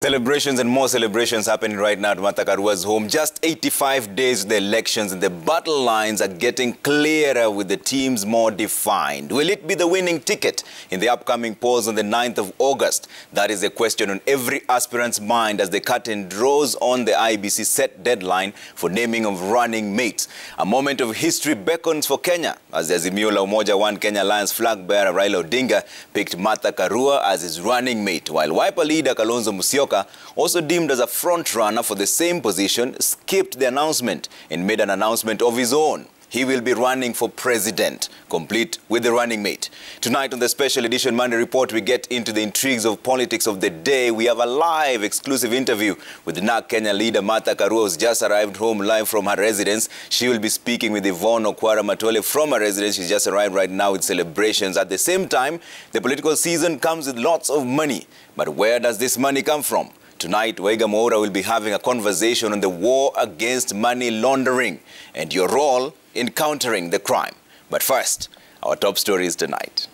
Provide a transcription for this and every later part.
Celebrations and more celebrations happening right now at Martha Karua's home. Just 85 days to the elections and the battle lines are getting clearer with the teams more defined. Will it be the winning ticket in the upcoming polls on the 9th of August? That is a question on every aspirant's mind as the curtain draws on the IEBC set deadline for naming of running mates. A moment of history beckons for Kenya as the Azimio la Umoja One Kenya Alliance flag bearer Raila Odinga picked Martha Karua as his running mate, while Wiper leader Kalonzo Musyoka, also deemed as a front-runner for the same position, skipped the announcement and made an announcement of his own. He will be running for president, complete with the running mate. Tonight on the special edition Monday Report, we get into the intrigues of politics of the day. We have a live exclusive interview with the NARC Kenya leader Martha Karua, who's just arrived home live from her residence. She will be speaking with Yvonne Okwara Matole from her residence. She's just arrived right now with celebrations. At the same time, the political season comes with lots of money. But where does this money come from? Tonight, Waiga Moura will be having a conversation on the war against money laundering and your role in countering the crime. But first, our top stories tonight.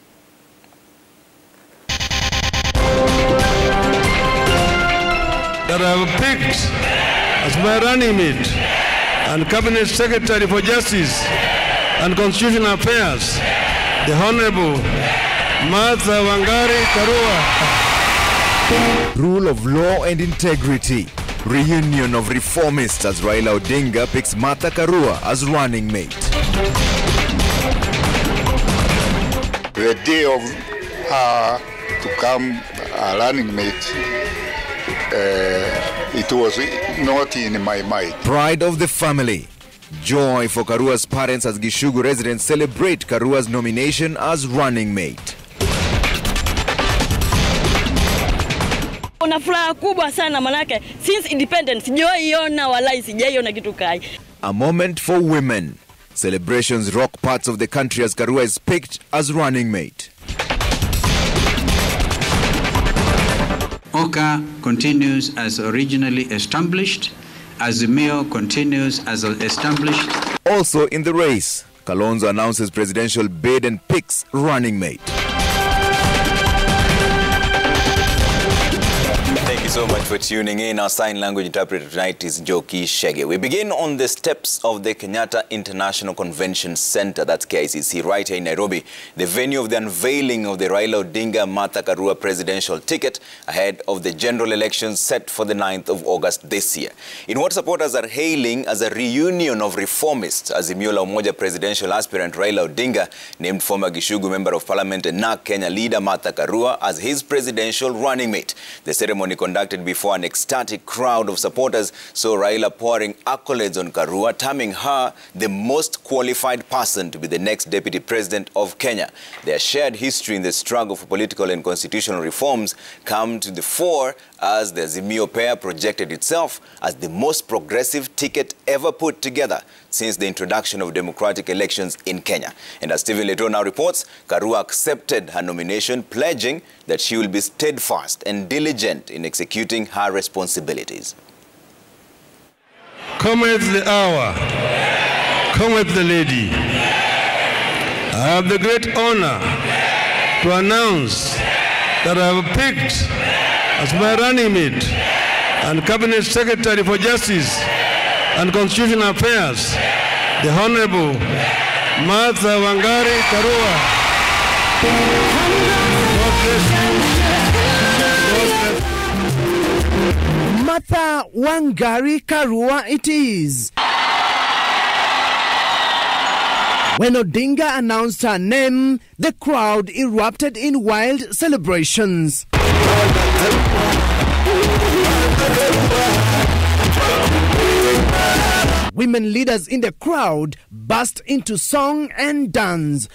That I have picked as my running mate and Cabinet Secretary for Justice and Constitutional Affairs, the Honorable Martha Karua. Rule of law and integrity. Reunion of reformists as Raila Odinga picks Martha Karua as running mate. The day of her to come a running mate, it was not in my mind. Pride of the family. Joy for Karua's parents as Gishugu residents celebrate Karua's nomination as running mate. Una furaha kubwa sana manake since independence sijaiona walai sijaiona kitu kai. A moment for women. Celebrations rock parts of the country as Karua is picked as running mate. OCA continues as originally established, Azimio continues as established. Also in the race, Kalonzo announces presidential bid and picks running mate. Thank you so much for tuning in. Our sign language interpreter tonight is Joki Shege. We begin on the steps of the Kenyatta International Convention Center, that's KICC, right here in Nairobi, the venue of the unveiling of the Raila Odinga Martha Karua presidential ticket ahead of the general elections set for the 9th of August this year. In what supporters are hailing as a reunion of reformists, Azimio la Umoja presidential aspirant Raila Odinga named former Gishugu Member of Parliament and NARC Kenya leader Martha Karua as his presidential running mate. The ceremony conducted before an ecstatic crowd of supporters saw Raila pouring accolades on Karua, terming her the most qualified person to be the next deputy president of Kenya. Their shared history in the struggle for political and constitutional reforms come to the fore as the Azimio pair projected itself as the most progressive ticket ever put together since the introduction of democratic elections in Kenya. And as Stephen Leto now reports, Karua accepted her nomination, pledging that she will be steadfast and diligent in executing her responsibilities. Cometh the hour, cometh the lady. I have the great honor to announce that I have picked as my running mate and Cabinet Secretary for Justice and Constitutional Affairs, the Honorable Martha Karua. Martha Karua it is. When Odinga announced her name, the crowd erupted in wild celebrations. Women leaders in the crowd burst into song and dance.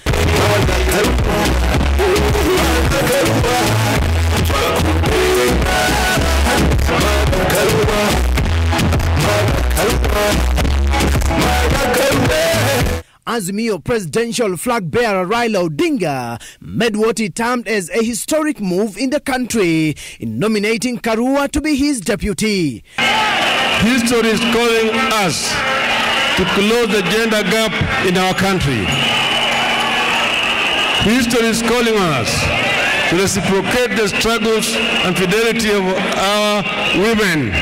Azimio presidential flag bearer Raila Odinga made what he termed as a historic move in the country in nominating Karua to be his deputy. History is calling us to close the gender gap in our country. History is calling on us to reciprocate the struggles and fidelity of our women.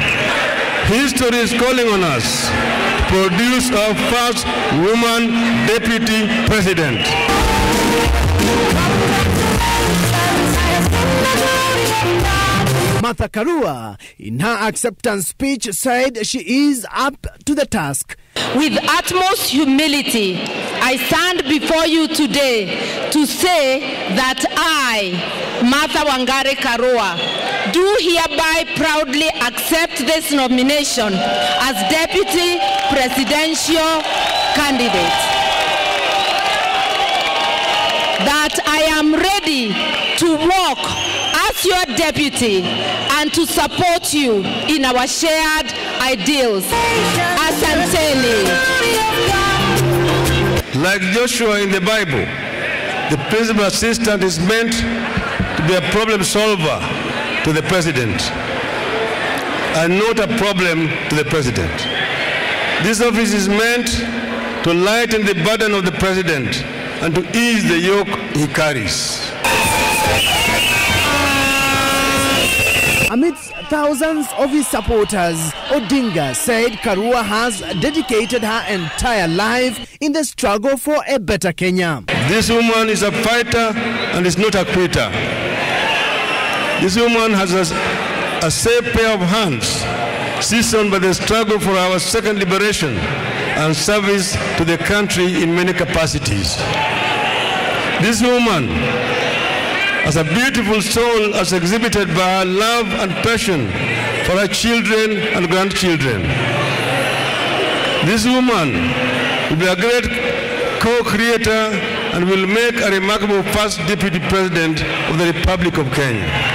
History is calling on us to produce our first woman deputy president. Martha Karua, in her acceptance speech, said she is up to the task. With utmost humility, I stand before you today to say that I, Martha Karua, do hereby proudly accept this nomination as Deputy Presidential Candidate. That I am ready to work as your deputy and to support you in our shared ideals. Asanteni. Like Joshua in the Bible, the principal assistant is meant to be a problem solver to the president and not a problem to the president. This office is meant to lighten the burden of the president and to ease the yoke he carries. Amidst thousands of his supporters, Odinga said Karua has dedicated her entire life in the struggle for a better Kenya. This woman is a fighter and is not a quitter. This woman has a safe pair of hands, seasoned by the struggle for our second liberation and service to the country in many capacities. This woman has a beautiful soul as exhibited by her love and passion for her children and grandchildren. This woman will be a great co-creator and will make a remarkable first deputy president of the Republic of Kenya.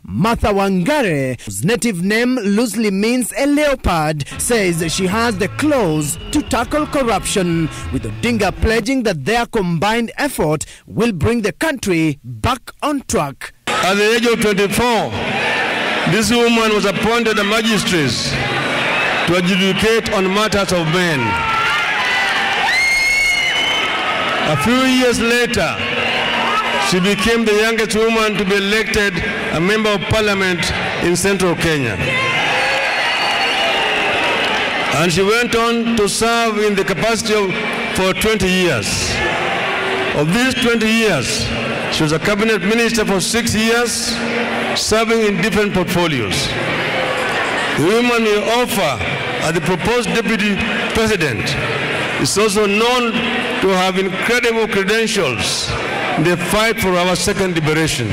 Martha Wangare, whose native name loosely means a leopard, says she has the claws to tackle corruption, with Odinga pledging that their combined effort will bring the country back on track. At the age of 24, this woman was appointed a magistrate to adjudicate on matters of men. A few years later, she became the youngest woman to be elected a member of parliament in central Kenya. And she went on to serve in the capacity for 20 years. Of these 20 years, she was a cabinet minister for 6 years, serving in different portfolios. The woman we offer as the proposed deputy president is also known to have incredible credentials in the fight for our second liberation.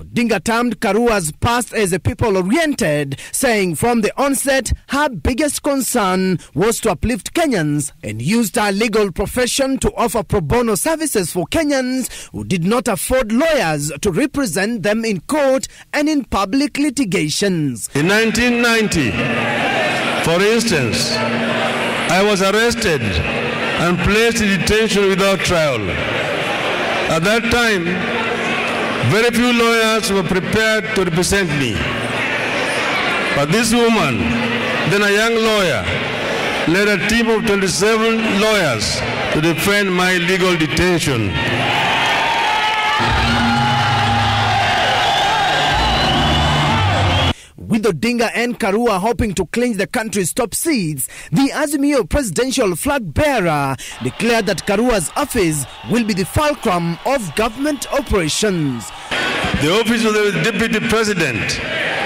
Odinga termed Karua's past as a people-oriented, saying from the onset her biggest concern was to uplift Kenyans and used her legal profession to offer pro bono services for Kenyans who did not afford lawyers to represent them in court and in public litigations. In 1990, for instance, I was arrested and placed in detention without trial. At that time, very few lawyers were prepared to represent me. But this woman, then a young lawyer, led a team of 27 lawyers to defend my legal detention. With Odinga and Karua hoping to clinch the country's top seats, the Azimio presidential flag bearer declared that Karua's office will be the fulcrum of government operations. The office of the deputy president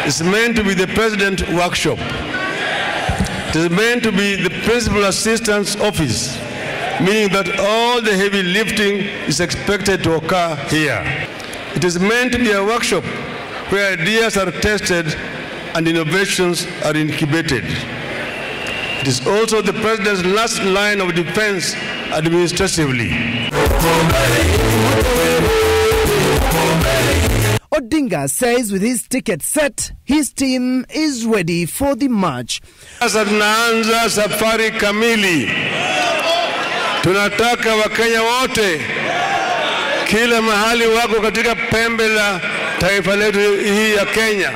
is meant to be the president's workshop. It is meant to be the principal assistant's office, meaning that all the heavy lifting is expected to occur here. It is meant to be a workshop where ideas are tested and innovations are incubated. It is also the president's last line of defense administratively. Odinga says with his ticket set, his team is ready for the march. Sasa tunaanza safari kamili. Tunataka Wakenya wote, kila mahali wako katika pembe la taifa letu hii ya Kenya,